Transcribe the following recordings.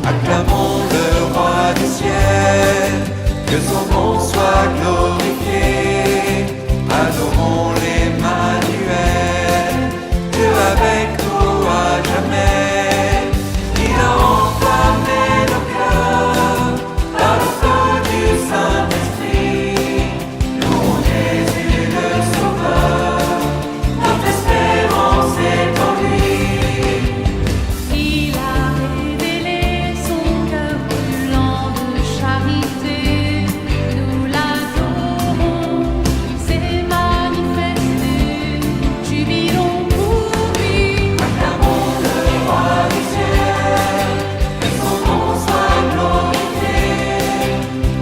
Acclamons le roi du ciel, que son nom soit glorifié. Adorons l'Emmanuel, Dieu avec nous à jamais. Il a enflammé nos cœurs par le feu du Saint-Esprit. Louons Jésus le Sauveur, notre espérance est en lui. Il a révélé son cœur brûlant de charité. Nous l'adorons, il s'est manifesté. Jubilons pour lui. Acclamons le roi du ciel, que son nom soit glorifié.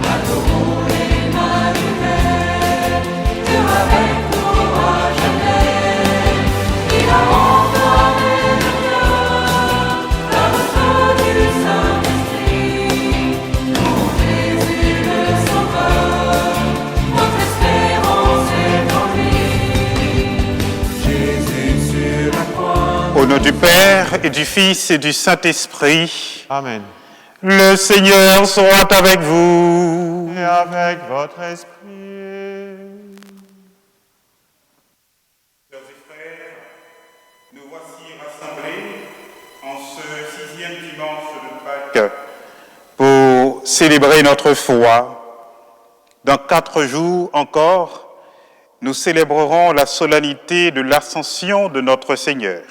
Adorons l'Emmanuel, Dieu avec nous à jamais. Il a enflammé le cœur par le feu du Saint-Esprit. Louons Jésus le Sauveur, notre espérance est en lui. Jésus sur la croix. Au nom du Père et du Fils et du Saint-Esprit, Amen. le Seigneur soit avec vous. Et avec votre esprit. Sœurs et frères, nous voici rassemblés en ce 6e dimanche de Pâques pour célébrer notre foi. Dans 4 jours encore, nous célébrerons la solennité de l'ascension de notre Seigneur.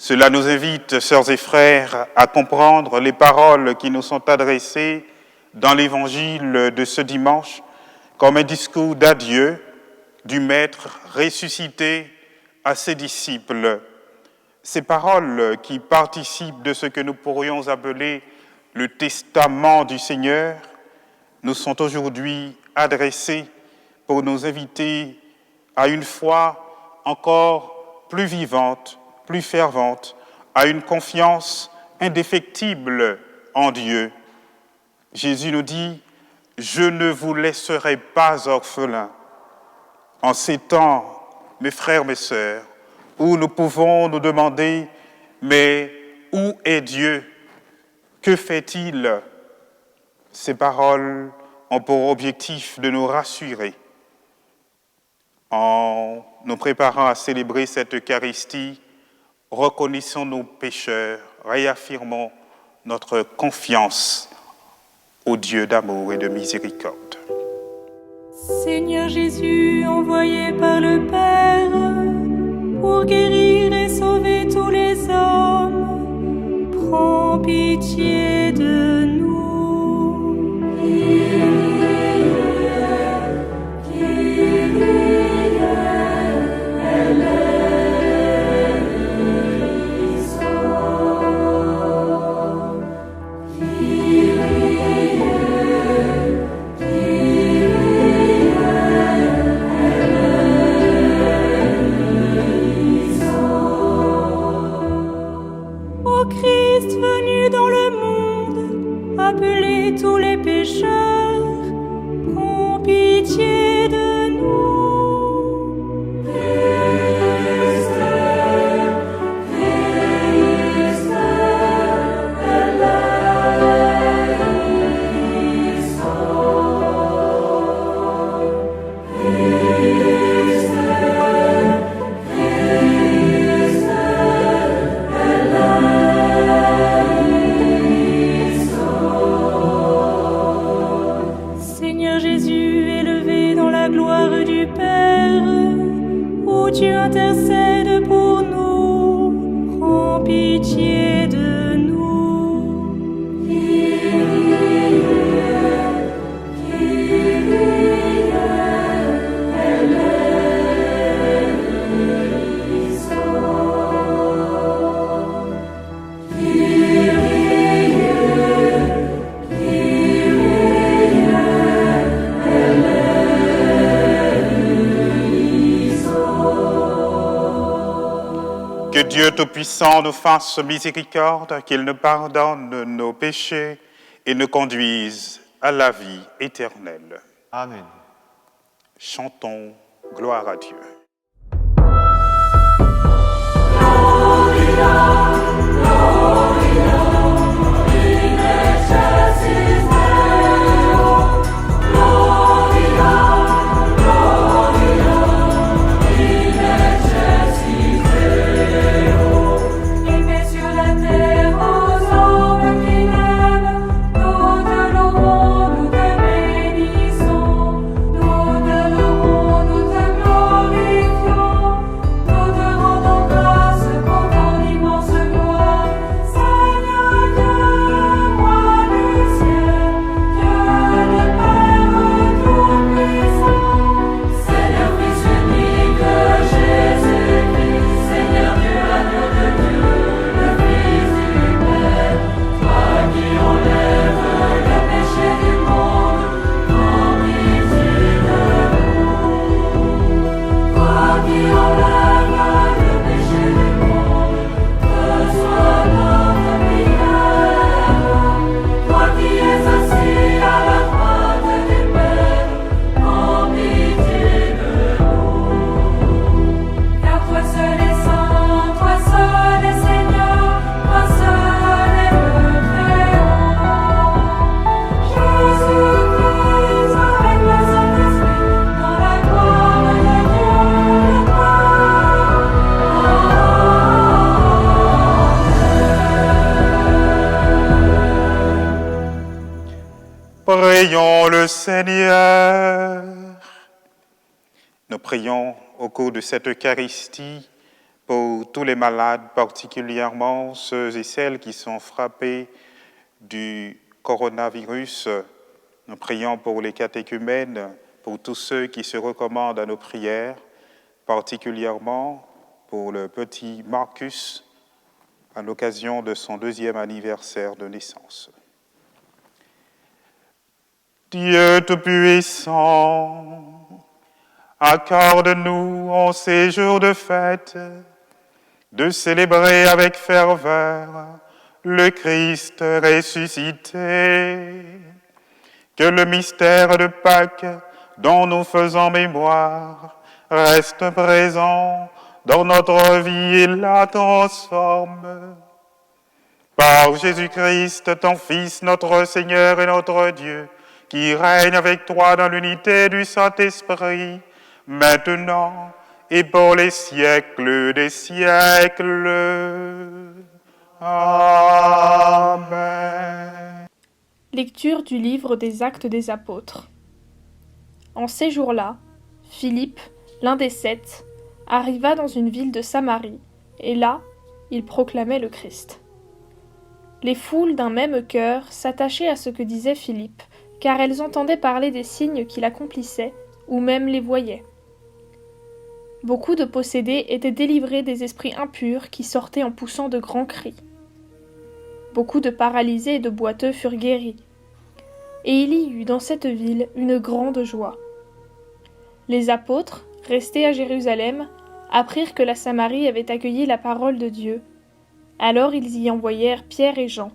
Cela nous invite, sœurs et frères, à comprendre les paroles qui nous sont adressées dans l'évangile de ce dimanche comme un discours d'adieu du Maître ressuscité à ses disciples. Ces paroles qui participent de ce que nous pourrions appeler le testament du Seigneur nous sont aujourd'hui adressées pour nous inviter à une foi encore plus vivante, plus fervente, à une confiance indéfectible en Dieu. Jésus nous dit « Je ne vous laisserai pas orphelins ». En ces temps, mes frères, mes sœurs, où nous pouvons nous demander « Mais où est Dieu? Que fait-il » Ces paroles ont pour objectif de nous rassurer. En nous préparant à célébrer cette Eucharistie, reconnaissons nos pécheurs, réaffirmons notre confiance au Dieu d'amour et de miséricorde. Seigneur Jésus, envoyé par le Père pour guérir et sauver tous les hommes, prends pitié de nous. Ô Christ venu dans le monde, appelez tous les pécheurs, prends pitié de nous. Seigneur Jésus, élevé dans la gloire du Père, où tu intercèdes pour nous, prends pitié de nous. Que Dieu Tout-Puissant nous fasse miséricorde, qu'il nous pardonne nos péchés et nous conduise à la vie éternelle. Amen. Chantons gloire à Dieu. Gloria, gloria, le Seigneur. Nous prions au cours de cette Eucharistie pour tous les malades, particulièrement ceux et celles qui sont frappés du coronavirus. Nous prions pour les catéchumènes, pour tous ceux qui se recommandent à nos prières, particulièrement pour le petit Marcus à l'occasion de son 2e anniversaire de naissance. Dieu Tout-Puissant, accorde-nous en ces jours de fête de célébrer avec ferveur le Christ ressuscité, que le mystère de Pâques dont nous faisons mémoire reste présent dans notre vie et la transforme. Par Jésus-Christ, ton Fils, notre Seigneur et notre Dieu, qui règne avec toi dans l'unité du Saint-Esprit, maintenant et pour les siècles des siècles. Amen. Lecture du livre des Actes des Apôtres. En ces jours-là, Philippe, l'un des 7, arriva dans une ville de Samarie, et là, il proclamait le Christ. Les foules d'un même cœur s'attachaient à ce que disait Philippe, car elles entendaient parler des signes qu'il accomplissait, ou même les voyaient. Beaucoup de possédés étaient délivrés des esprits impurs qui sortaient en poussant de grands cris. Beaucoup de paralysés et de boiteux furent guéris. Et il y eut dans cette ville une grande joie. Les apôtres, restés à Jérusalem, apprirent que la Samarie avait accueilli la parole de Dieu. Alors ils y envoyèrent Pierre et Jean.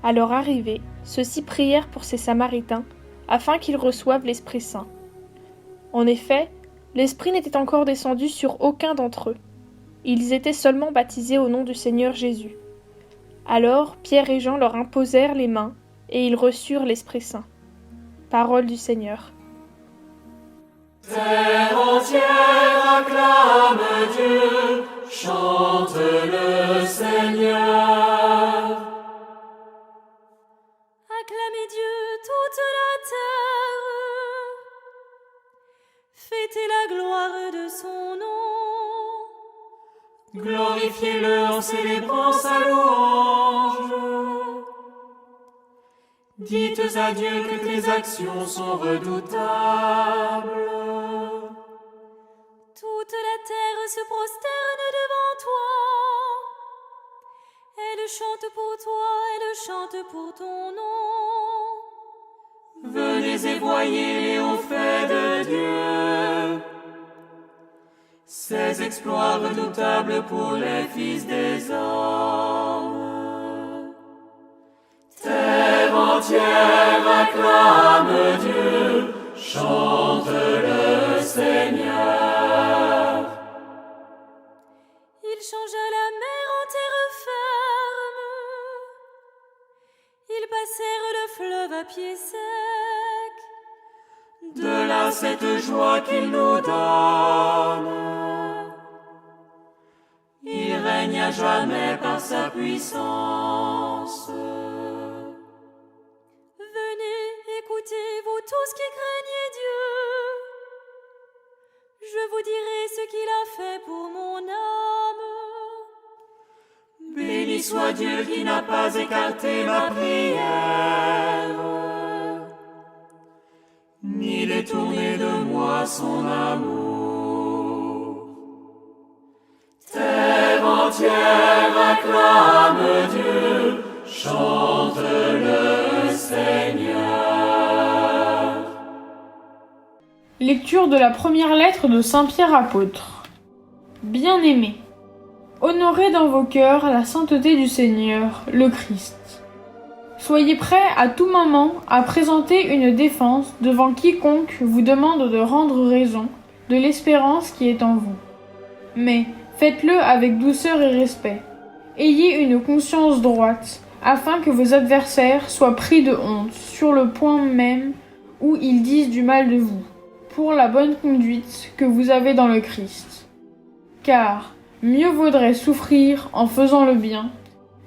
À leur arrivée, ceux-ci prièrent pour ces Samaritains, afin qu'ils reçoivent l'Esprit Saint. En effet, l'Esprit n'était encore descendu sur aucun d'entre eux. Ils étaient seulement baptisés au nom du Seigneur Jésus. Alors Pierre et Jean leur imposèrent les mains, et ils reçurent l'Esprit Saint. Parole du Seigneur. Terre entière acclame Dieu, chante le Seigneur. Acclamez Dieu toute la terre, fêtez la gloire de son nom. Glorifiez-le en célébrant sa louange. Dites à Dieu que tes actions sont redoutables. Toute la terre se prosterne devant toi. Elle chante pour toi, elle chante pour ton nom. Venez et voyez les hauts faits de Dieu, ses exploits redoutables pour les fils des hommes. Terre entière acclame Dieu, chante le Seigneur. Il changea la mer en terre ferme. Ils passèrent le fleuve à pied sec. De là cette joie qu'il nous donne. Il règne à jamais par sa puissance. Venez, écoutez, vous tous qui craignez Dieu. Je vous dirai ce qu'il a fait pour mon âme. Béni soit Dieu qui n'a pas écarté ma prière, ni détourné de moi son amour. Terre entière acclame Dieu, chante le Seigneur. Lecture de la première lettre de Saint Pierre apôtre. Bien-aimés, honorez dans vos cœurs la sainteté du Seigneur, le Christ. Soyez prêts à tout moment à présenter une défense devant quiconque vous demande de rendre raison de l'espérance qui est en vous. Mais faites-le avec douceur et respect. Ayez une conscience droite, afin que vos adversaires soient pris de honte sur le point même où ils disent du mal de vous, pour la bonne conduite que vous avez dans le Christ. Car mieux vaudrait souffrir en faisant le bien,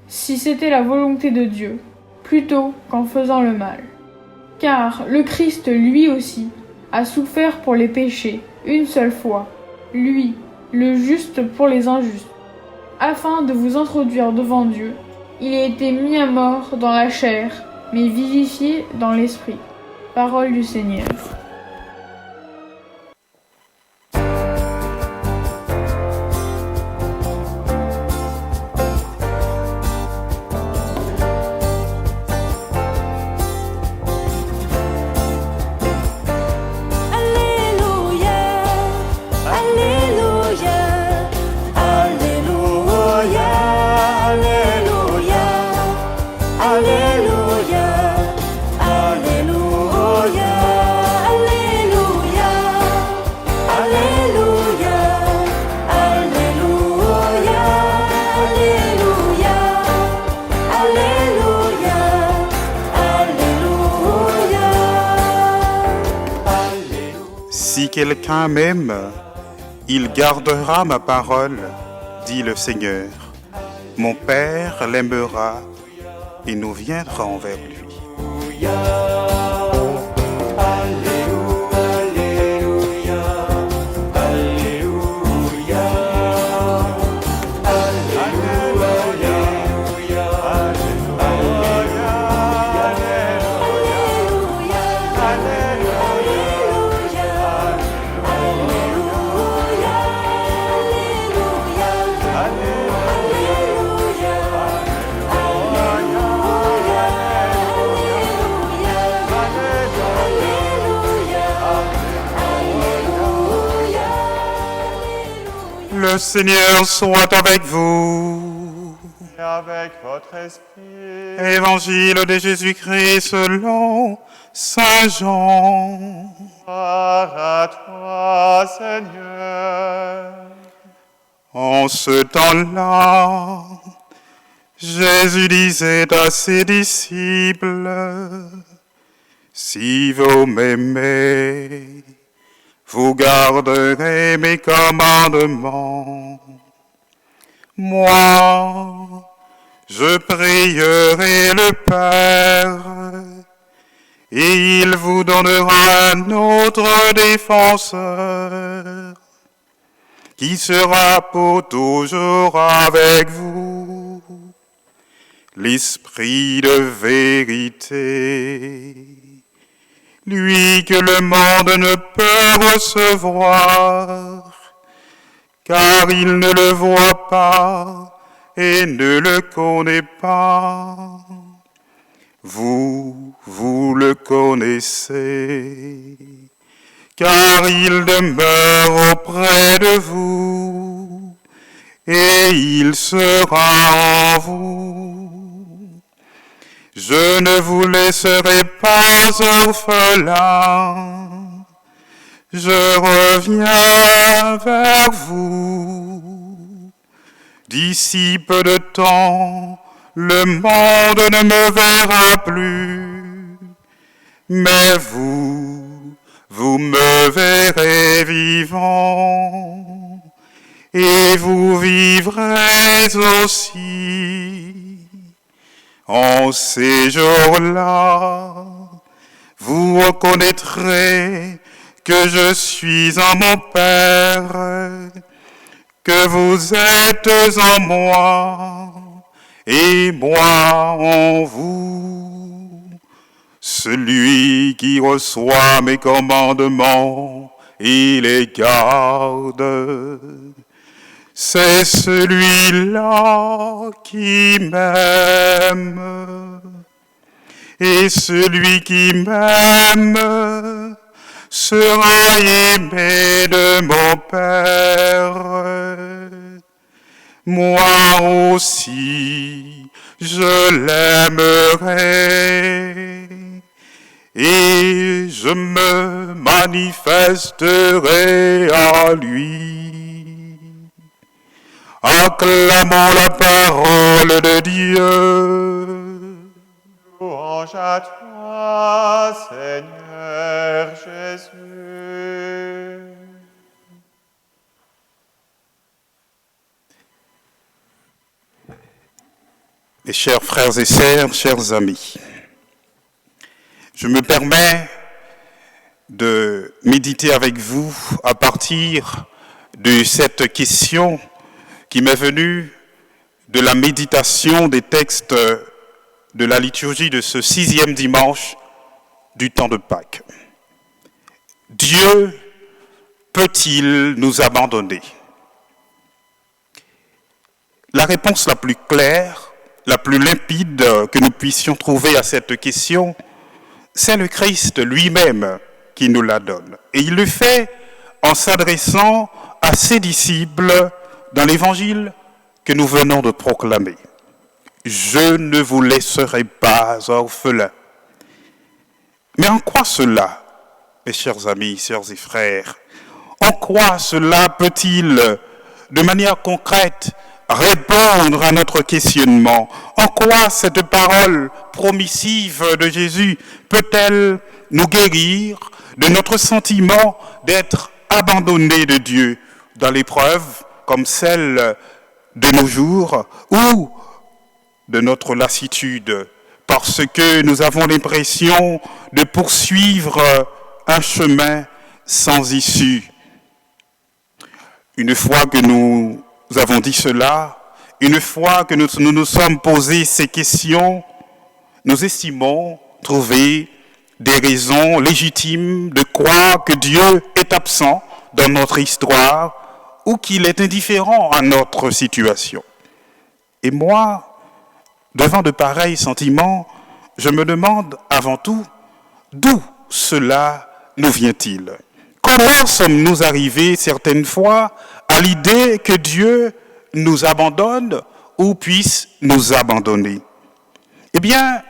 si c'était la volonté de Dieu, plutôt qu'en faisant le mal. Car le Christ, lui aussi, a souffert pour les péchés une seule fois, lui, le juste pour les injustes, afin de vous introduire devant Dieu. Il a été mis à mort dans la chair, mais vivifié dans l'esprit. Parole du Seigneur. Si quelqu'un m'aime, il gardera ma parole, dit le Seigneur. Mon Père l'aimera et nous viendrons vers lui. Le Seigneur soit avec vous. Et avec votre esprit. Évangile de Jésus-Christ selon Saint Jean. Gloire à toi, Seigneur. En ce temps-là, Jésus disait à ses disciples, « Si vous m'aimez, vous garderez mes commandements. Moi, je prierai le Père, et il vous donnera un autre défenseur, qui sera pour toujours avec vous, l'Esprit de vérité. Lui que le monde ne peut recevoir, car il ne le voit pas et ne le connaît pas. Vous le connaissez, car il demeure auprès de vous et il sera en vous. Je ne vous laisserai pas orphelins, je reviens vers vous. D'ici peu de temps, le monde ne me verra plus, mais vous me verrez vivant, et vous vivrez aussi. En ces jours-là, vous reconnaîtrez que je suis en mon Père, que vous êtes en moi, et moi en vous. Celui qui reçoit mes commandements et les garde, c'est celui-là qui m'aime. Et celui qui m'aime sera aimé de mon Père. Moi aussi, je l'aimerai et je me manifesterai à lui. Acclamons la parole de Dieu. Louange à toi, Seigneur Jésus. Mes chers frères et sœurs, chers amis, Je me permets de méditer avec vous à partir de cette question qui m'est venue de la méditation des textes de la liturgie de ce 6e dimanche du temps de Pâques. Dieu peut-il nous abandonner? La réponse la plus claire, la plus limpide que nous puissions trouver à cette question, c'est le Christ lui-même qui nous la donne. Et il le fait en s'adressant à ses disciples dans l'évangile que nous venons de proclamer. Je ne vous laisserai pas orphelins. Mais en quoi cela, mes chers amis, sœurs et frères, en quoi cela peut-il, de manière concrète, répondre à notre questionnement? En quoi cette parole promissive de Jésus peut-elle nous guérir de notre sentiment d'être abandonnés de Dieu dans l'épreuve comme celle de nos jours ou de notre lassitude parce que nous avons l'impression de poursuivre un chemin sans issue? Une fois que nous avons dit cela, une fois que nous sommes posés ces questions, nous estimons trouver des raisons légitimes de croire que Dieu est absent dans notre histoire ou qu'il est indifférent à notre situation. Et moi, devant de pareils sentiments, je me demande avant tout d'où cela nous vient-il? Comment sommes-nous arrivés certaines fois à l'idée que Dieu nous abandonne ou puisse nous abandonner? Eh bien,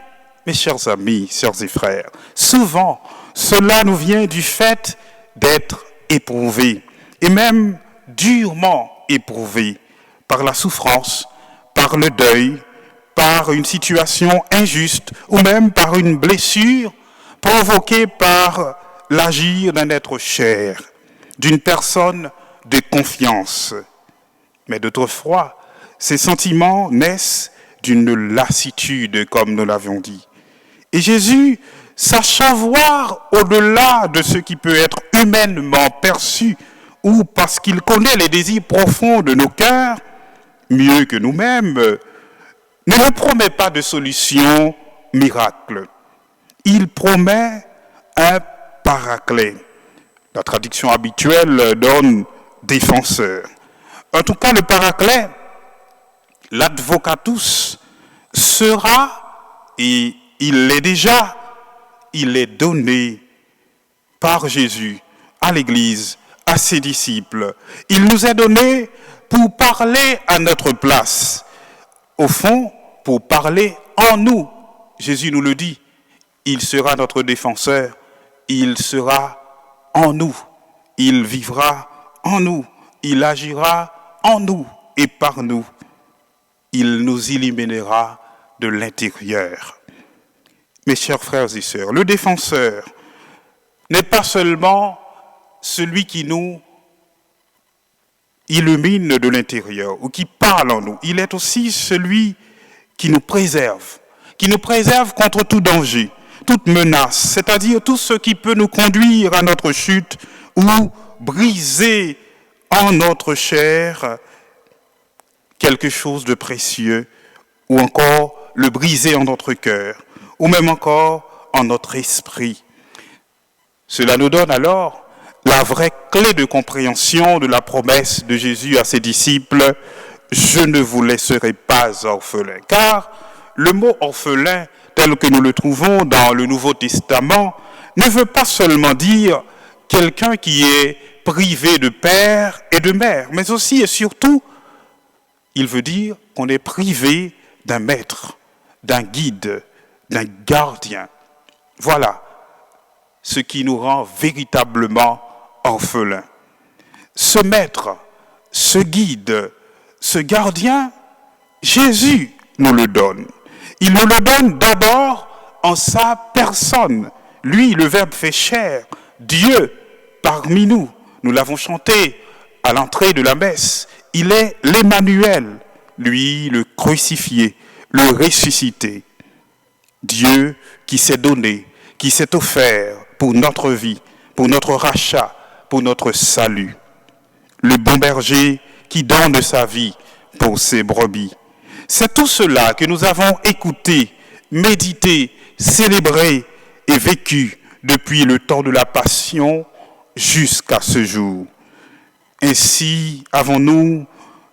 mes chers amis, sœurs et frères, souvent, cela nous vient du fait d'être éprouvés, et même durement éprouvés par la souffrance, par le deuil, par une situation injuste ou même par une blessure provoquée par l'agir d'un être cher, d'une personne de confiance. Mais d'autrefois, ces sentiments naissent d'une lassitude, comme nous l'avions dit. Et Jésus, sachant voir au-delà de ce qui peut être humainement perçu, ou parce qu'il connaît les désirs profonds de nos cœurs, mieux que nous-mêmes, ne nous promet pas de solution miracle. Il promet un paraclet. La traduction habituelle donne défenseur. En tout cas, le paraclet, l'advocatus, sera, et il l'est déjà, il est donné par Jésus à l'Église, à ses disciples. Il nous est donné pour parler à notre place. Au fond, pour parler en nous. Jésus nous le dit, il sera notre défenseur, il sera en nous, il vivra en nous, il agira en nous et par nous. Il nous illuminera de l'intérieur. Mes chers frères et sœurs, le défenseur n'est pas seulement celui qui nous illumine de l'intérieur ou qui parle en nous. Il est aussi celui qui nous préserve contre tout danger, toute menace, c'est-à-dire tout ce qui peut nous conduire à notre chute ou briser en notre chair quelque chose de précieux ou encore le briser en notre cœur ou même encore en notre esprit. Cela nous donne alors la vraie clé de compréhension de la promesse de Jésus à ses disciples, « Je ne vous laisserai pas orphelins ». Car le mot « orphelin », tel que nous le trouvons dans le Nouveau Testament, ne veut pas seulement dire quelqu'un qui est privé de père et de mère, mais aussi et surtout, il veut dire qu'on est privé d'un maître, d'un guide, d'un gardien. Voilà ce qui nous rend véritablement orphelins. Ce maître, ce guide, ce gardien, Jésus nous le donne. Il nous le donne d'abord en sa personne. Lui, le Verbe fait chair, Dieu parmi nous. Nous l'avons chanté à l'entrée de la messe. Il est l'Emmanuel, lui, le crucifié, le ressuscité. Dieu qui s'est donné, qui s'est offert pour notre vie, pour notre rachat, pour notre salut. Le bon berger qui donne sa vie pour ses brebis. C'est tout cela que nous avons écouté, médité, célébré et vécu depuis le temps de la Passion jusqu'à ce jour. Ainsi avons-nous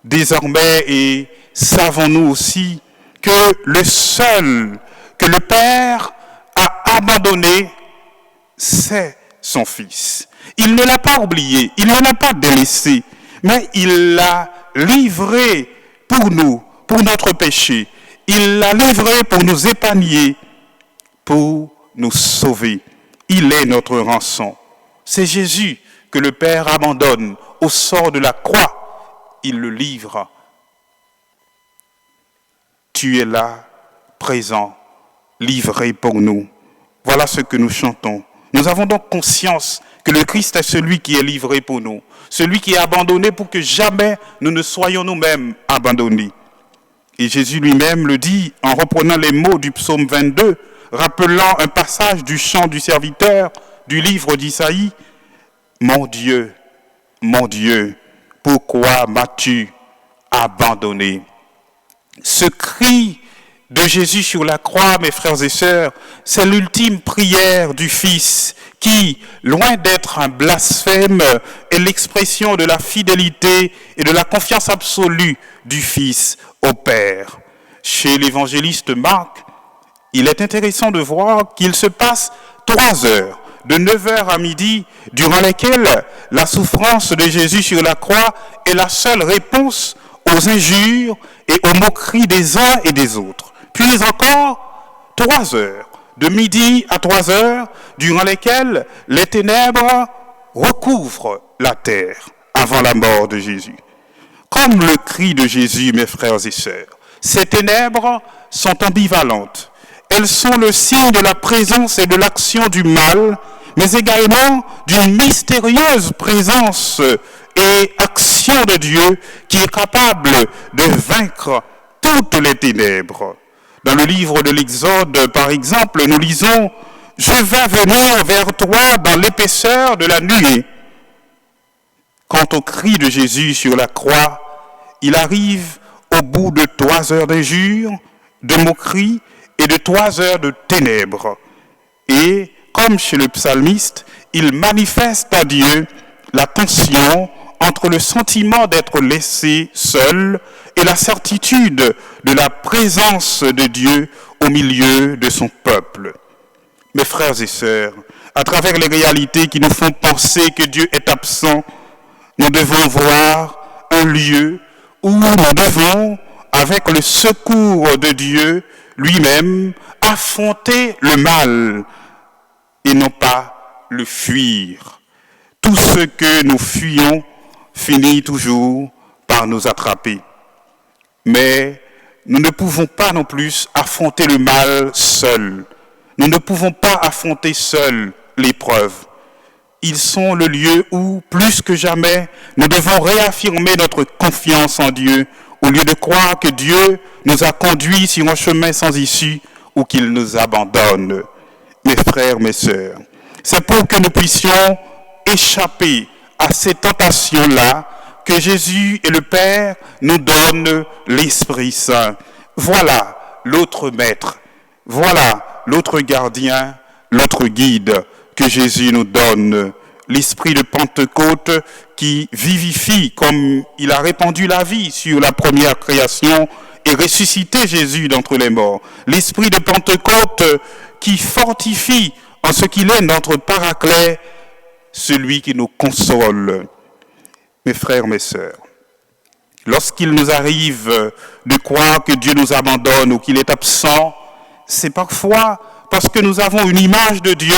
désormais et savons-nous aussi que le seul que le Père a abandonné, c'est son Fils. Il ne l'a pas oublié, il ne l'a pas délaissé, mais il l'a livré pour nous, pour notre péché. Il l'a livré pour nous épargner, pour nous sauver. Il est notre rançon. C'est Jésus que le Père abandonne au sort de la croix. Il le livre. Tu es là, présent, livré pour nous. Voilà ce que nous chantons. Nous avons donc conscience que le Christ est celui qui est livré pour nous, celui qui est abandonné pour que jamais nous ne soyons nous-mêmes abandonnés. Et Jésus lui-même le dit en reprenant les mots du psaume 22, rappelant un passage du chant du serviteur du livre d'Isaïe. Mon Dieu, pourquoi m'as-tu abandonné? Ce cri de Jésus sur la croix, mes frères et sœurs, c'est l'ultime prière du Fils qui, loin d'être un blasphème, est l'expression de la fidélité et de la confiance absolue du Fils au Père. Chez l'évangéliste Marc, il est intéressant de voir qu'il se passe 3 heures, de 9h à midi, durant lesquelles la souffrance de Jésus sur la croix est la seule réponse aux injures et aux moqueries des uns et des autres. Puis encore 3 heures, de midi à 3 heures, durant lesquelles les ténèbres recouvrent la terre avant la mort de Jésus. Comme le cri de Jésus, mes frères et sœurs, ces ténèbres sont ambivalentes. Elles sont le signe de la présence et de l'action du mal, mais également d'une mystérieuse présence et action de Dieu qui est capable de vaincre toutes les ténèbres. Dans le livre de l'Exode, par exemple, nous lisons « Je vais venir vers toi dans l'épaisseur de la nuée ». Quant au cri de Jésus sur la croix, il arrive au bout de 3 heures d'injures, de moqueries et de 3 heures de ténèbres. Et, comme chez le psalmiste, il manifeste à Dieu la tension entre le sentiment d'être laissé seul et la certitude de la présence de Dieu au milieu de son peuple. Mes frères et sœurs, à travers les réalités qui nous font penser que Dieu est absent, nous devons voir un lieu où nous devons, avec le secours de Dieu lui-même, affronter le mal et non pas le fuir. Tout ce que nous fuyons finit toujours par nous attraper. Mais nous ne pouvons pas non plus affronter le mal seuls. Nous ne pouvons pas affronter seuls l'épreuve. Ils sont le lieu où, plus que jamais, nous devons réaffirmer notre confiance en Dieu, au lieu de croire que Dieu nous a conduits sur un chemin sans issue ou qu'il nous abandonne. Mes frères, mes sœurs, c'est pour que nous puissions échapper à ces tentations-là que Jésus et le Père nous donnent l'Esprit Saint. Voilà l'autre maître, voilà l'autre gardien, l'autre guide que Jésus nous donne. L'esprit de Pentecôte qui vivifie comme il a répandu la vie sur la première création et ressuscité Jésus d'entre les morts. L'esprit de Pentecôte qui fortifie en ce qu'il est notre paraclet, celui qui nous console. Mes frères, mes sœurs, lorsqu'il nous arrive de croire que Dieu nous abandonne ou qu'il est absent, c'est parfois parce que nous avons une image de Dieu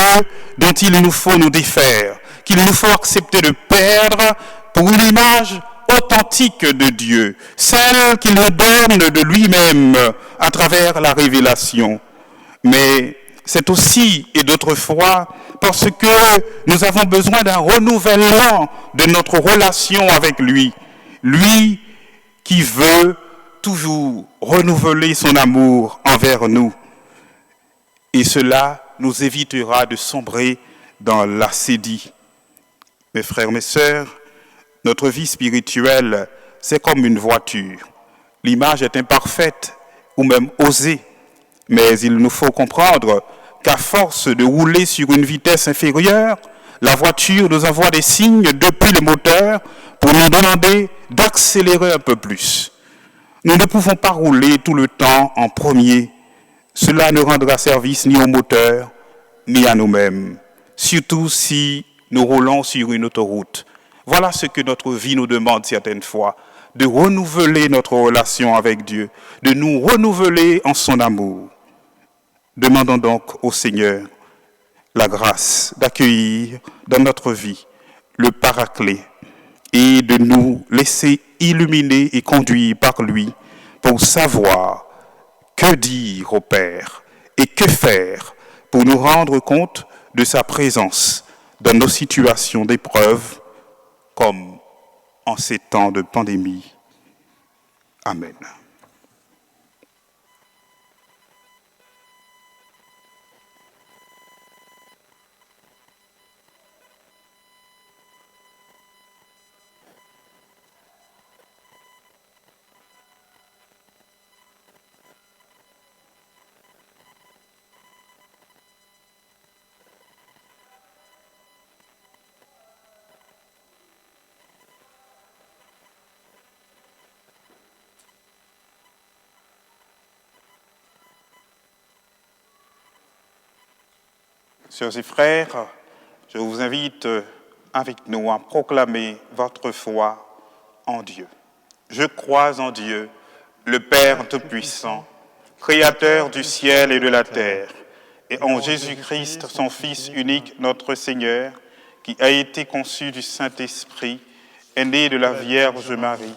dont il nous faut nous défaire, qu'il nous faut accepter de perdre pour une image authentique de Dieu, celle qu'il nous donne de lui-même à travers la révélation. Mais c'est aussi et d'autres fois parce que nous avons besoin d'un renouvellement de notre relation avec lui. Lui qui veut toujours renouveler son amour envers nous. Et cela nous évitera de sombrer dans l'assédie. Mes frères, mes sœurs, notre vie spirituelle, c'est comme une voiture. L'image est imparfaite ou même osée, mais il nous faut comprendre qu'à force de rouler sur une vitesse inférieure, la voiture nous envoie des signes depuis le moteur pour nous demander d'accélérer un peu plus. Nous ne pouvons pas rouler tout le temps en premier. Cela ne rendra service ni au moteur, ni à nous-mêmes, surtout si nous roulons sur une autoroute. Voilà ce que notre vie nous demande certaines fois, de renouveler notre relation avec Dieu, de nous renouveler en son amour. Demandons donc au Seigneur la grâce d'accueillir dans notre vie le Paraclet et de nous laisser illuminer et conduire par lui pour savoir que dire au Père et que faire pour nous rendre compte de sa présence dans nos situations d'épreuve comme en ces temps de pandémie. Amen. Sœurs et frères, je vous invite avec nous à proclamer votre foi en Dieu. Je crois en Dieu, le Père Tout-Puissant, Créateur du ciel et de la terre, et en Jésus-Christ, son Fils unique, notre Seigneur, qui a été conçu du Saint-Esprit, est né de la Vierge Marie,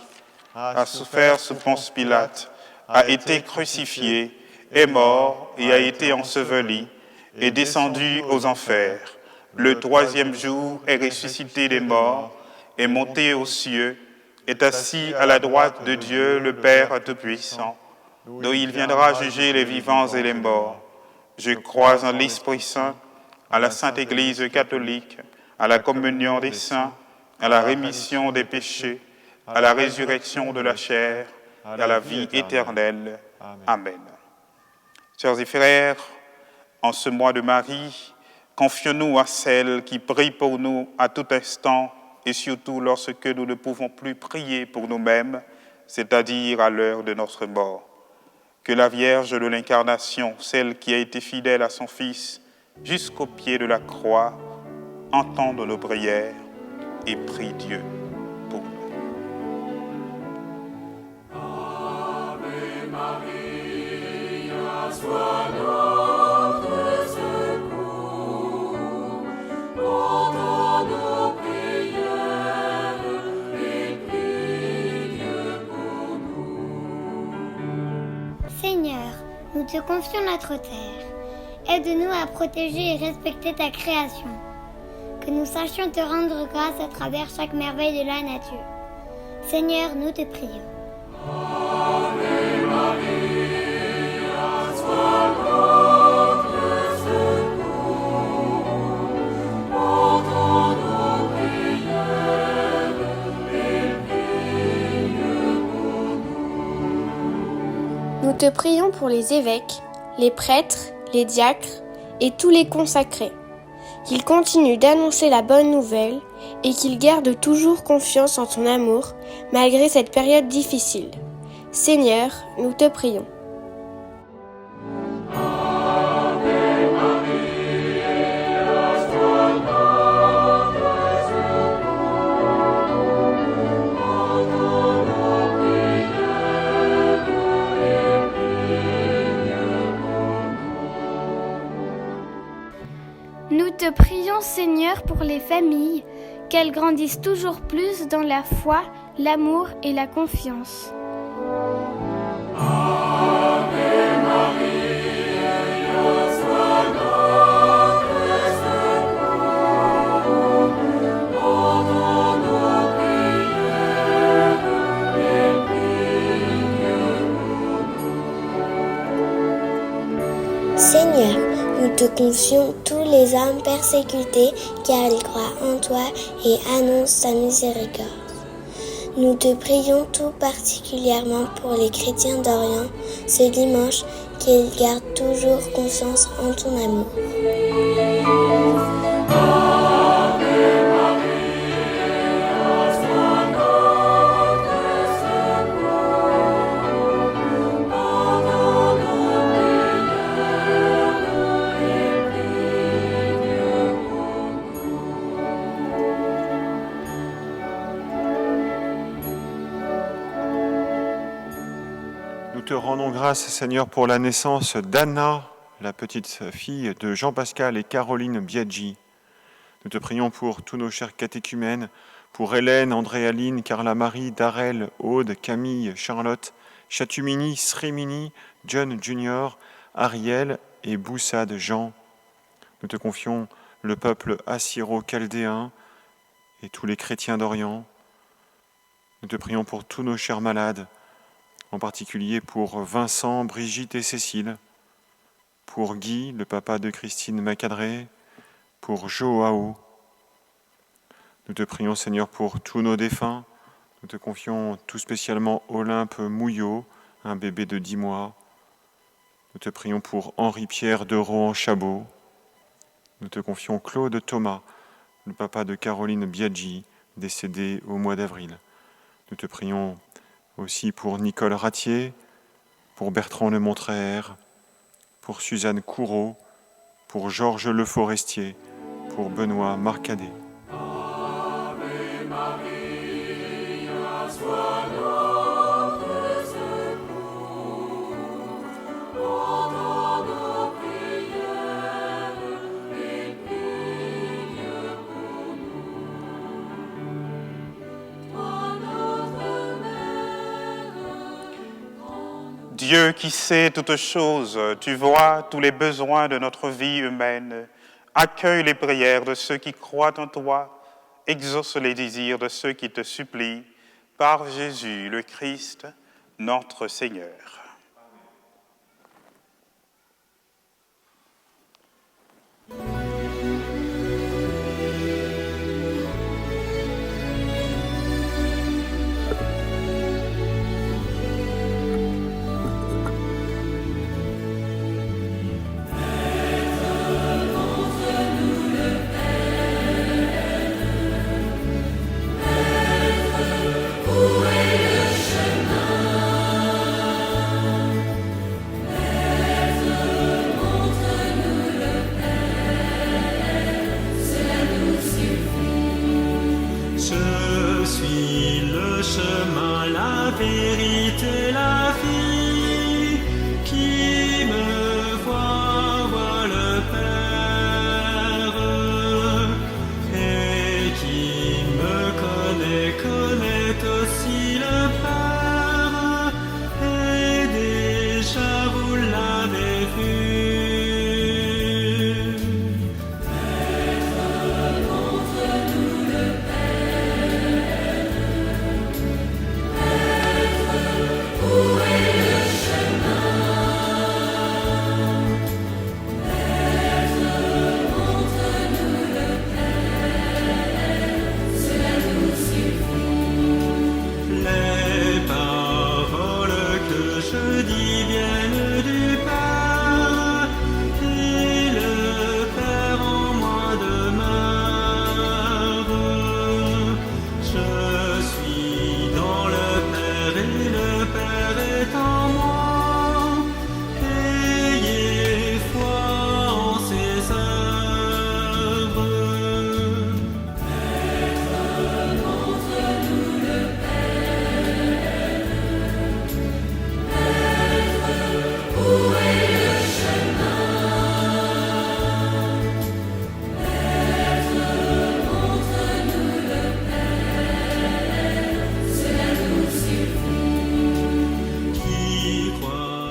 a souffert sous Ponce Pilate, a été crucifié, est mort et a été enseveli, est descendu aux enfers. Le troisième jour est ressuscité des morts, est monté aux cieux, est assis à la droite de Dieu, le Père Tout-Puissant, d'où il viendra juger les vivants et les morts. Je crois en l'Esprit Saint, à la Sainte Église catholique, à la communion des saints, à la rémission des péchés, à la résurrection de la chair, et à la vie éternelle. Amen. Sœurs et frères, en ce mois de Marie, confions-nous à celle qui prie pour nous à tout instant et surtout lorsque nous ne pouvons plus prier pour nous-mêmes, c'est-à-dire à l'heure de notre mort. Que la Vierge de l'Incarnation, celle qui a été fidèle à son Fils jusqu'au pied de la croix, entende nos prières et prie Dieu pour nous. Ave Maria, sois notre secours. Entends nos prières et prie Dieu pour nous. Seigneur, nous te confions notre terre. Aide-nous à protéger et respecter ta création. Que nous sachions te rendre grâce à travers chaque merveille de la nature. Seigneur, nous te prions. Ave Maria, sois notre secours. Entends nos prières et prie Dieu pour nous. Nous te prions pour les évêques, les prêtres, les diacres et tous les consacrés, qu'ils continuent d'annoncer la bonne nouvelle et qu'ils gardent toujours confiance en ton amour malgré cette période difficile. Seigneur, nous te prions. Nous te prions, Seigneur, pour les familles, qu'elles grandissent toujours plus dans la foi, l'amour et la confiance. Seigneur, nous te confions tous les âmes persécutées car elles croient en toi et annoncent ta miséricorde. Nous te prions tout particulièrement pour les chrétiens d'Orient ce dimanche, qu'ils gardent toujours confiance en ton amour. Nous te rendons grâce, Seigneur, pour la naissance d'Anna, la petite fille de Jean-Pascal et Caroline Biaggi. Nous te prions pour tous nos chers catéchumènes, pour Hélène, André-Aline, Carla-Marie, Darel, Aude, Camille, Charlotte, Chatumini, Srémini, John Junior, Ariel et Boussade Jean. Nous te confions le peuple assyro-chaldéen et tous les chrétiens d'Orient. Nous te prions pour tous nos chers malades, en particulier pour Vincent, Brigitte et Cécile, pour Guy, le papa de Christine Macadré, pour Joao. Nous te prions, Seigneur, pour tous nos défunts. Nous te confions tout spécialement Olympe Mouillot, un bébé de 10 mois. Nous te prions pour Henri-Pierre de Rohan-Chabot. Nous te confions Claude Thomas, le papa de Caroline Biaggi, décédé au mois d'avril. Nous te prions aussi pour Nicole Ratier, pour Bertrand Le Montraire, pour Suzanne Courreau, pour Georges Le Forestier, pour Benoît Marcadet. Dieu qui sait toutes choses, tu vois tous les besoins de notre vie humaine. Accueille les prières de ceux qui croient en toi, exauce les désirs de ceux qui te supplient, par Jésus le Christ, notre Seigneur.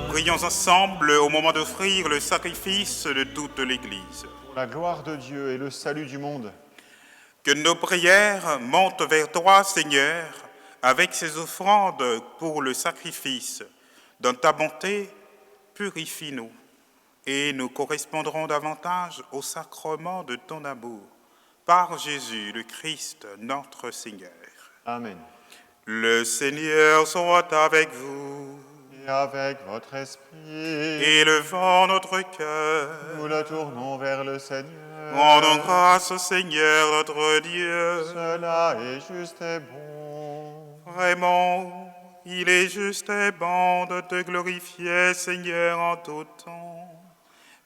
Prions ensemble au moment d'offrir le sacrifice de toute l'Église. Pour la gloire de Dieu et le salut du monde. Que nos prières montent vers toi, Seigneur, avec ces offrandes pour le sacrifice. Dans ta bonté, purifie-nous et nous correspondrons davantage au sacrement de ton amour. Par Jésus le Christ, notre Seigneur. Amen. Le Seigneur soit avec vous. Et avec votre esprit, Élevons notre cœur. nous le tournons vers le Seigneur. Rendons grâce au Seigneur notre Dieu. Cela est juste et bon. Vraiment, il est juste et bon de te glorifier, Seigneur, en tout temps,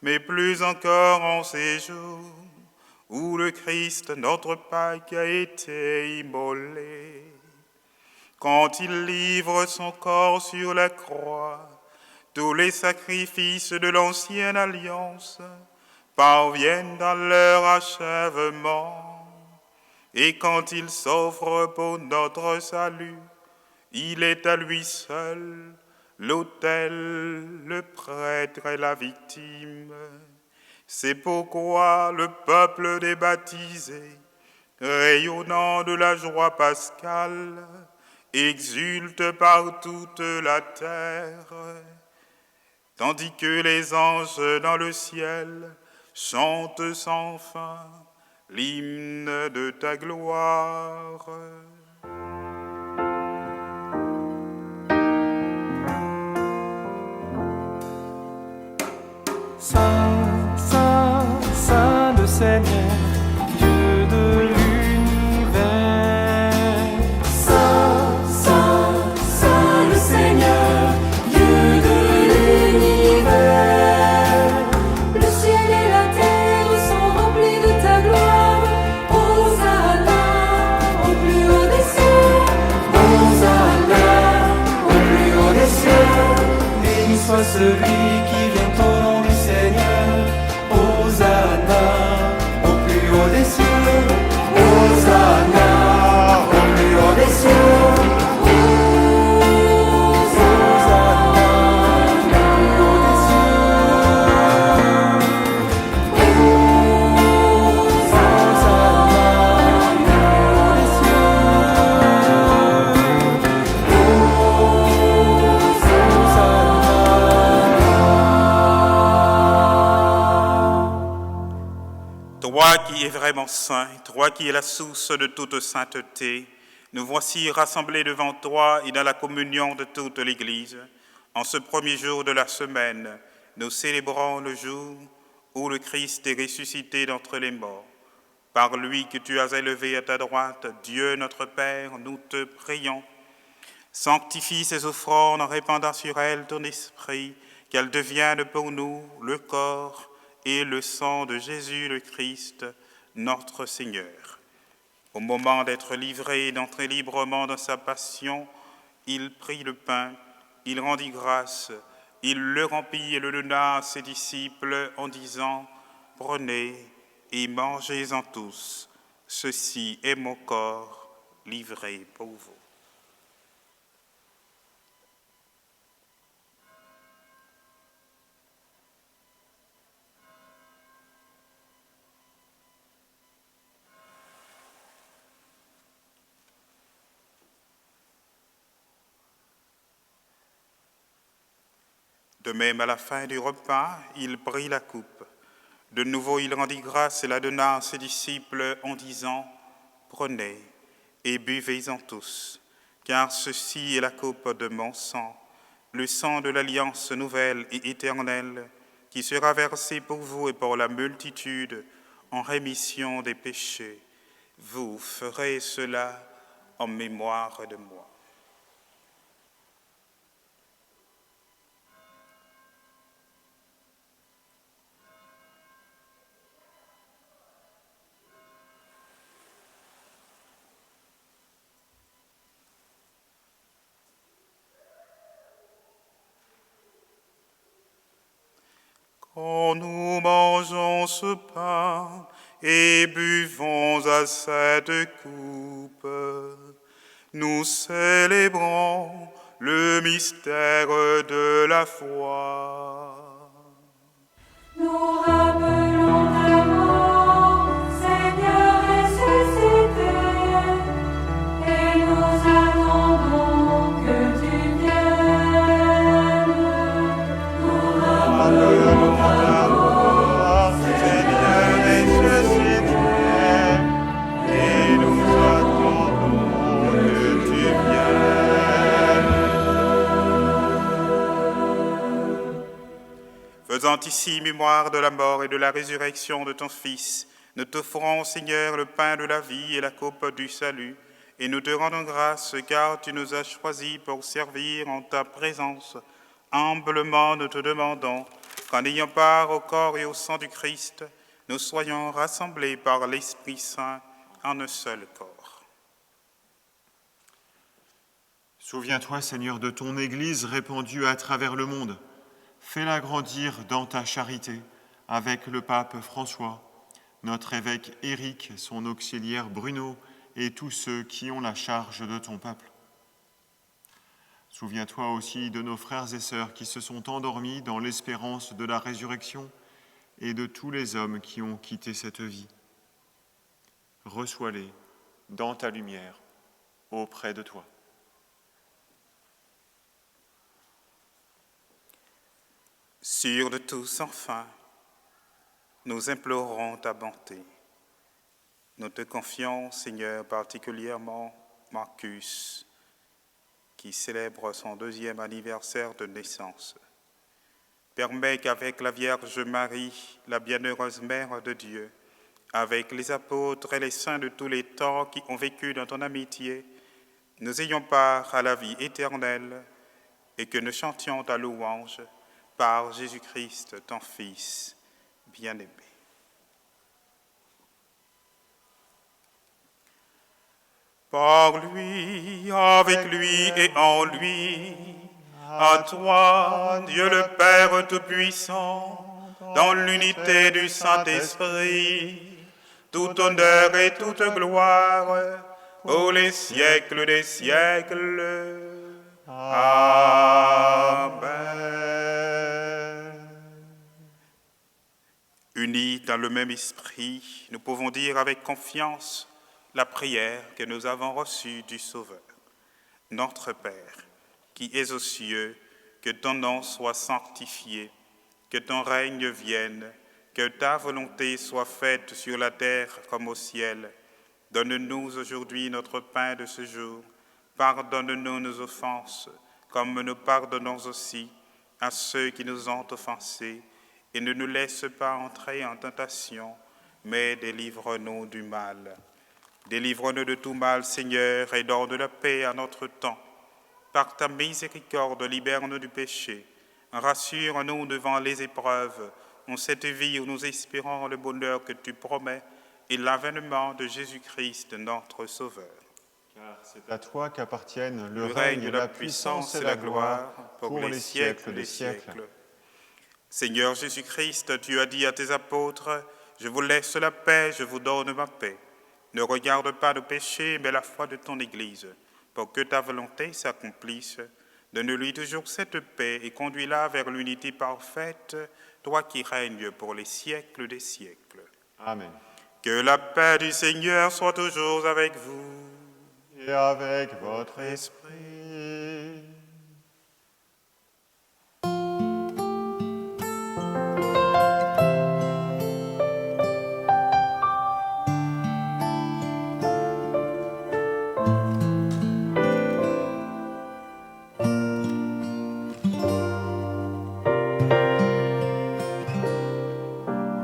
mais plus encore en ces jours où le Christ, notre Pâque, a été immolé. Quand il livre son corps sur la croix, tous les sacrifices de l'ancienne alliance parviennent à leur achèvement. Et quand il s'offre pour notre salut, il est à lui seul l'autel, le prêtre et la victime. C'est pourquoi le peuple des baptisés, rayonnant de la joie pascale, exulte par toute la terre, tandis que les anges dans le ciel chantent sans fin l'hymne de ta gloire. Saint, Saint, Saint le Seigneur, Dieu de l'univers. Saint, Saint, Saint le Seigneur, Dieu de l'univers. Le ciel et la terre sont remplis de ta gloire. Hosanna au plus haut des cieux. Hosanna au plus haut des cieux. Béni soit celui qui vient au nom du Seigneur. Hosanna au plus haut des cieux. Hosanna au plus haut des cieux. Toi qui es vraiment saint, toi qui es la source de toute sainteté, nous voici rassemblés devant toi et dans la communion de toute l'Église. En ce premier jour de la semaine, nous célébrons le jour où le Christ est ressuscité d'entre les morts. Par lui que tu as élevé à ta droite, Dieu notre Père, nous te prions. Sanctifie ces offrandes en répandant sur elles ton esprit, qu'elles deviennent pour nous le corps et le sang de Jésus le Christ, notre Seigneur. Au moment d'être livré et d'entrer librement dans sa passion, il prit le pain, il rendit grâce, il le remplit et le donna à ses disciples en disant « Prenez et mangez-en tous, ceci est mon corps livré pour vous. » De même, à la fin du repas, il prit la coupe. De nouveau, il rendit grâce et la donna à ses disciples en disant « Prenez et buvez-en tous, car ceci est la coupe de mon sang, le sang de l'alliance nouvelle et éternelle, qui sera versé pour vous et pour la multitude en rémission des péchés. Vous ferez cela en mémoire de moi. » Quand nous mangeons ce pain et buvons à cette coupe, nous célébrons le mystère de la foi. Nous rappelons ta mort, Seigneur ressuscité, et nous attendons que tu viennes. Nous rappelons ta mort, ici mémoire de la mort et de la résurrection de ton Fils, nous t'offrons, Seigneur, le pain de la vie et la coupe du salut, et nous te rendons grâce car tu nous as choisis pour servir en ta présence. Humblement, nous te demandons qu'en ayant part au corps et au sang du Christ, nous soyons rassemblés par l'Esprit Saint en un seul corps. Souviens-toi, Seigneur, de ton Église répandue à travers le monde. Fais-la grandir dans ta charité avec le pape François, notre évêque Éric, son auxiliaire Bruno et tous ceux qui ont la charge de ton peuple. Souviens-toi aussi de nos frères et sœurs qui se sont endormis dans l'espérance de la résurrection et de tous les hommes qui ont quitté cette vie. Reçois-les dans ta lumière, auprès de toi. Sûrs de tous, enfin, nous implorons ta bonté. Nous te confions, Seigneur, particulièrement Marcus, qui célèbre son 2e anniversaire de naissance. Permets qu'avec la Vierge Marie, la bienheureuse Mère de Dieu, avec les apôtres et les saints de tous les temps qui ont vécu dans ton amitié, nous ayons part à la vie éternelle et que nous chantions ta louange par Jésus-Christ, ton Fils bien-aimé. Par lui, avec lui et en lui, à toi, Dieu le Père Tout-Puissant, dans l'unité du Saint-Esprit, tout honneur et toute gloire, pour les siècles des siècles. Amen. Unis dans le même esprit, nous pouvons dire avec confiance la prière que nous avons reçue du Sauveur. Notre Père, qui es aux cieux, que ton nom soit sanctifié, que ton règne vienne, que ta volonté soit faite sur la terre comme au ciel. Donne-nous aujourd'hui notre pain de ce jour. Pardonne-nous nos offenses, comme nous pardonnons aussi à ceux qui nous ont offensés. Et ne nous laisse pas entrer en tentation, mais délivre-nous du mal. Délivre-nous de tout mal, Seigneur, et donne de la paix à notre temps. Par ta miséricorde, libère-nous du péché. Rassure-nous devant les épreuves, en cette vie où nous espérons le bonheur que tu promets et l'avènement de Jésus-Christ, notre Sauveur. Car c'est à toi qu'appartiennent Le règne, la puissance et la gloire pour les siècles des siècles. Seigneur Jésus-Christ, tu as dit à tes apôtres, « Je vous laisse la paix, je vous donne ma paix. Ne regarde pas nos péchés, mais la foi de ton Église, pour que ta volonté s'accomplisse. Donne-lui toujours cette paix et conduis-la vers l'unité parfaite, toi qui règnes pour les siècles des siècles. » Amen. Que la paix du Seigneur soit toujours avec vous. Et avec votre esprit.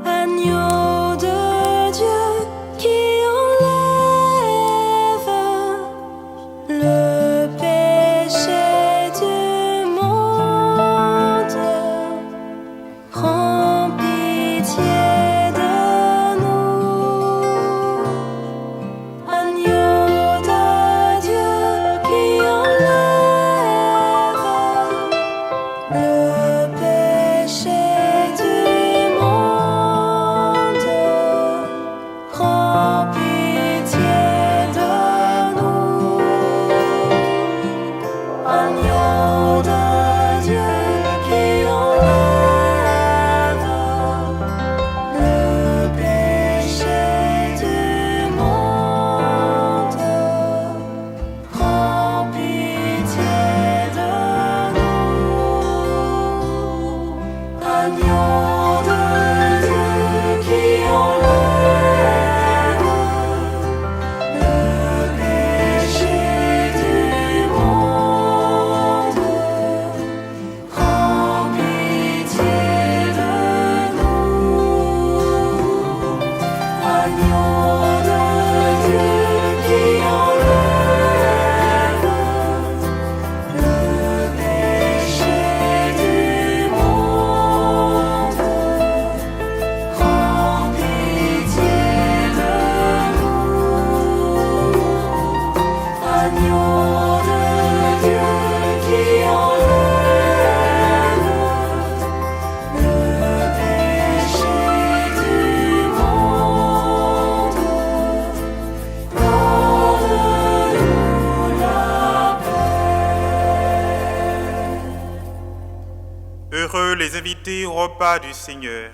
Agneau de Dieu qui enlève le péché du monde, prends pitié de nous. Agneau de Dieu qui enlève le péché du monde, invités au repas du Seigneur.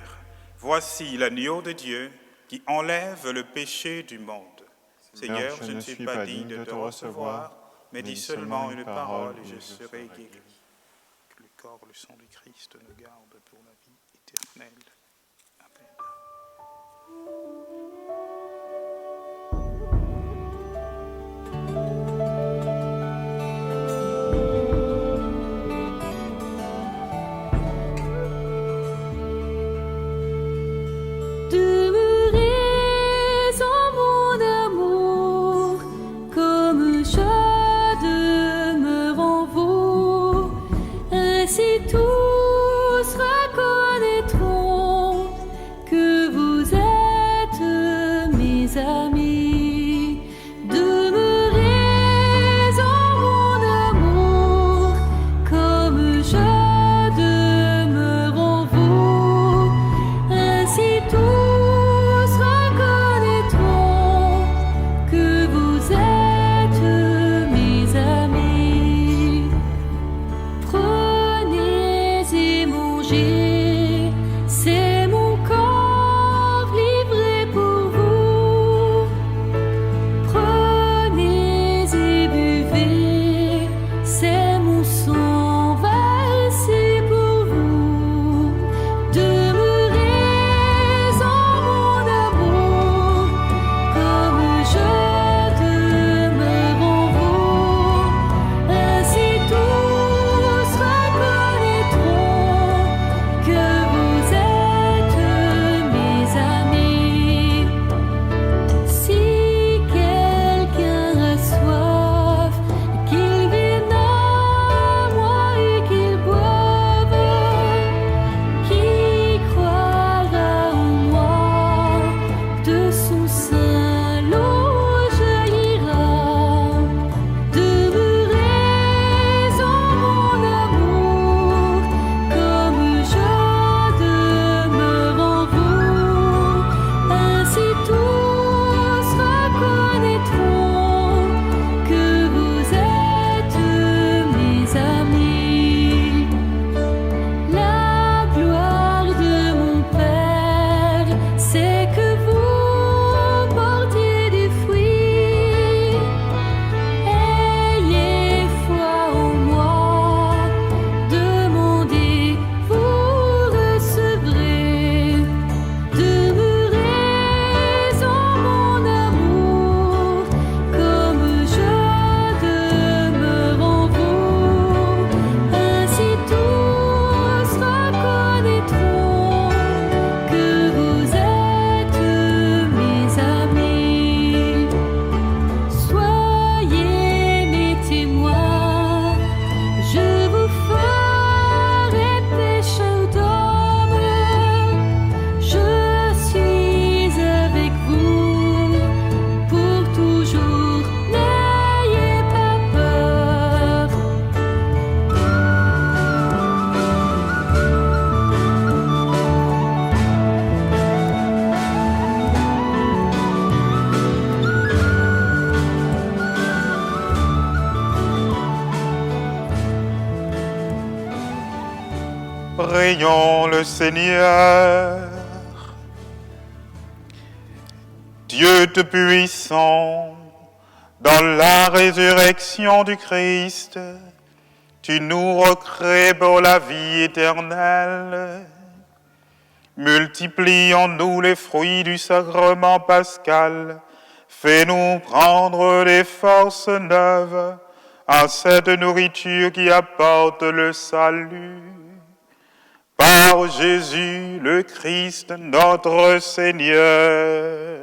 Voici l'agneau de Dieu qui enlève le péché du monde. Seigneur, je ne suis pas digne de te recevoir, mais dis seulement une parole et je serai guéri. Que le corps et le sang du Christ nous gardent pour la vie éternelle. Demeurez en mon amour, comme je demeure en vous. Ainsi tous reconnaîtront que vous êtes mes amis. Demeurez en mon amour, comme je demeure en vous. Ainsi tous reconnaîtront que vous êtes mes amis. Prenez et mangez, c'est mon corps livré pour vous. Prenez et buvez, c'est mon sang versé pour vous. Demeurez en mon amour, comme je demeure en vous. Ainsi tous reconnaîtront que vous êtes mes amis. Si quelqu'un a soif, qu'il vienne à moi et qu'il boive. Qui croira en moi, de son sein l'eau jaillira. Demeurez en mon amour, comme je demeure en vous. Ainsi tous reconnaîtront que vous êtes mes amis. La gloire de mon Père, c'est que vous portiez du fruit. Ayez foi en moi, demandez, vous recevrez. Demeurez en mon amour, comme je demeure en vous. Ainsi tous reconnaîtront que vous êtes mes amis. Soyez mes témoins, je vous ferai pécheurs d'hommes. Je suis avec vous pour toujours, n'ayez pas peur. Prions le Seigneur. Dieu Tout-Puissant, dans la résurrection du Christ, tu nous recrées pour la vie éternelle. Multiplie en nous les fruits du sacrement pascal. Fais-nous prendre des forces neuves à cette nourriture qui apporte le salut. Par Jésus le Christ, notre Seigneur.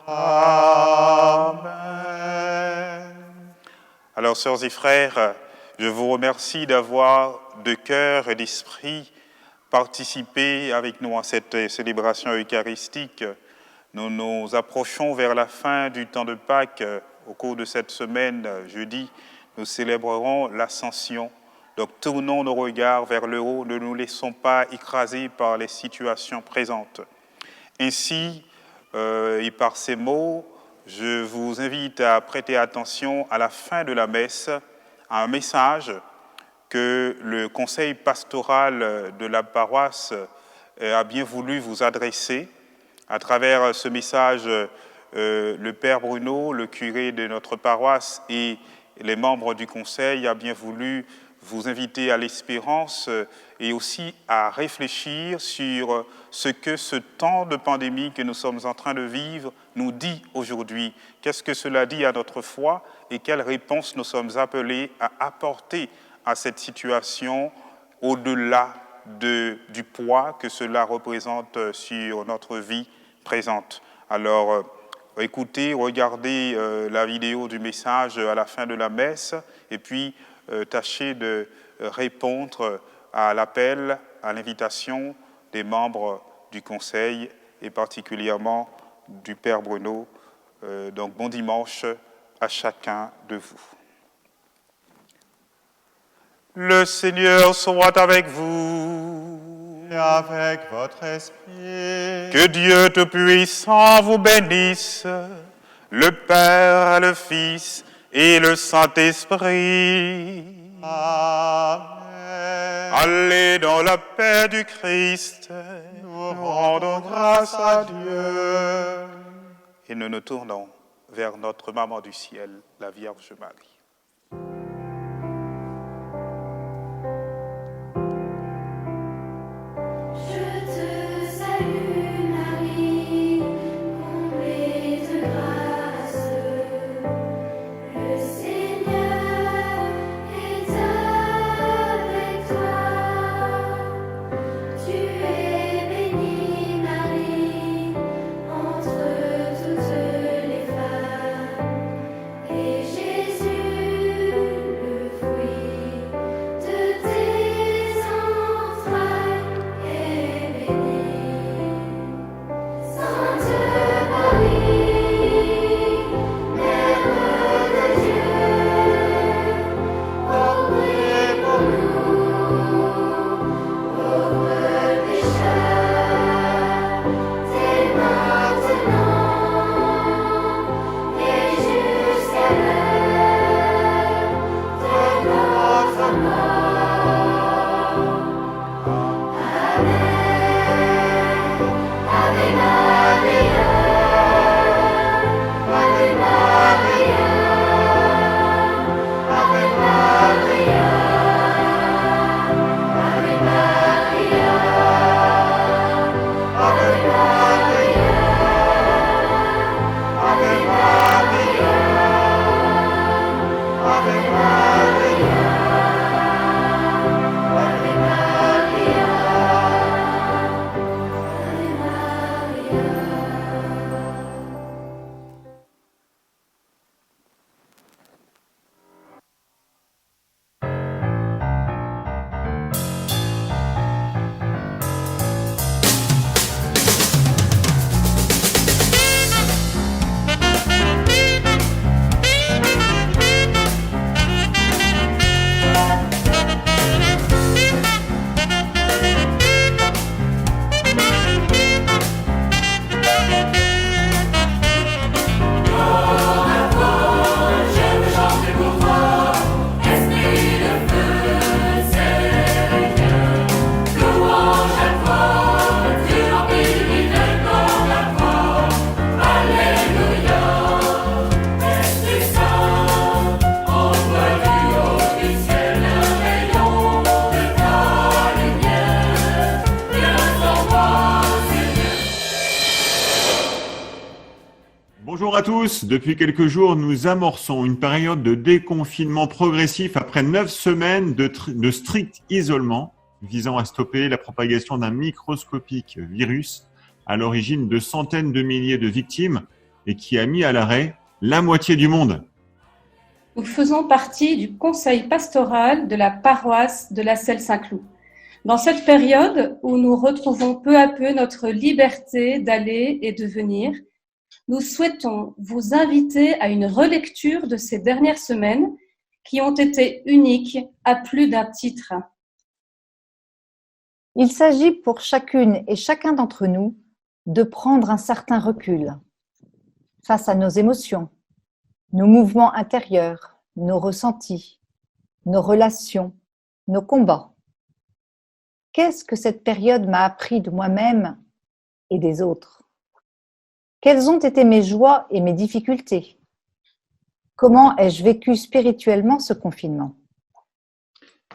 Amen. Alors, sœurs et frères, je vous remercie d'avoir de cœur et d'esprit participé avec nous à cette célébration eucharistique. Nous nous approchons vers la fin du temps de Pâques. Au cours de cette semaine, jeudi, nous célébrerons l'Ascension. Donc tournons nos regards vers le haut, ne nous laissons pas écraser par les situations présentes. Ainsi, et par ces mots, je vous invite à prêter attention à la fin de la messe, à un message que le conseil pastoral de la paroisse a bien voulu vous adresser. À travers ce message, le Père Bruno, le curé de notre paroisse et les membres du conseil a bien voulu vous inviter à l'espérance et aussi à réfléchir sur ce que ce temps de pandémie que nous sommes en train de vivre nous dit aujourd'hui. Qu'est-ce que cela dit à notre foi et quelles réponses nous sommes appelés à apporter à cette situation au-delà du poids que cela représente sur notre vie présente. Alors, écoutez, regardez la vidéo du message à la fin de la messe et puis tâchez de répondre à l'appel, à l'invitation des membres du Conseil et particulièrement du Père Bruno. Donc bon dimanche à chacun de vous. Le Seigneur soit avec vous. Et avec votre esprit. Que Dieu Tout-Puissant vous bénisse, le Père, le Fils et le Saint-Esprit. Amen. Allez dans la paix du Christ. Nous rendons grâce à Dieu. Et nous nous tournons vers notre Maman du ciel, la Vierge Marie. Bonjour à tous. Depuis quelques jours, nous amorçons une période de déconfinement progressif après 9 semaines de strict isolement visant à stopper la propagation d'un microscopique virus à l'origine de centaines de milliers de victimes et qui a mis à l'arrêt la moitié du monde. Nous faisons partie du conseil pastoral de la paroisse de la Selle-Saint-Cloud. Dans cette période où nous retrouvons peu à peu notre liberté d'aller et de venir, nous souhaitons vous inviter à une relecture de ces dernières semaines qui ont été uniques à plus d'un titre. Il s'agit pour chacune et chacun d'entre nous de prendre un certain recul face à nos émotions, nos mouvements intérieurs, nos ressentis, nos relations, nos combats. Qu'est-ce que cette période m'a appris de moi-même et des autres? Quelles ont été mes joies et mes difficultés? Comment ai-je vécu spirituellement ce confinement?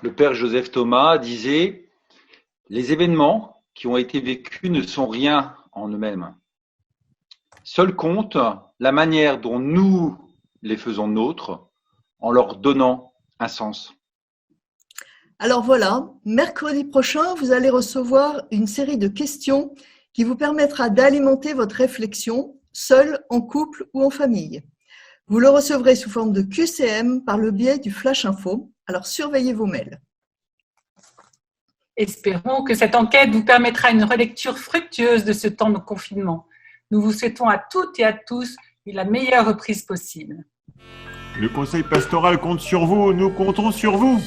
Le père Joseph Thomas disait « Les événements qui ont été vécus ne sont rien en eux-mêmes. Seul compte la manière dont nous les faisons nôtres en leur donnant un sens. » Alors voilà, mercredi prochain, vous allez recevoir une série de questions qui vous permettra d'alimenter votre réflexion, seul, en couple ou en famille. Vous le recevrez sous forme de QCM par le biais du Flash Info. Alors surveillez vos mails. Espérons que cette enquête vous permettra une relecture fructueuse de ce temps de confinement. Nous vous souhaitons à toutes et à tous la meilleure reprise possible. Le conseil pastoral compte sur vous, nous comptons sur vous.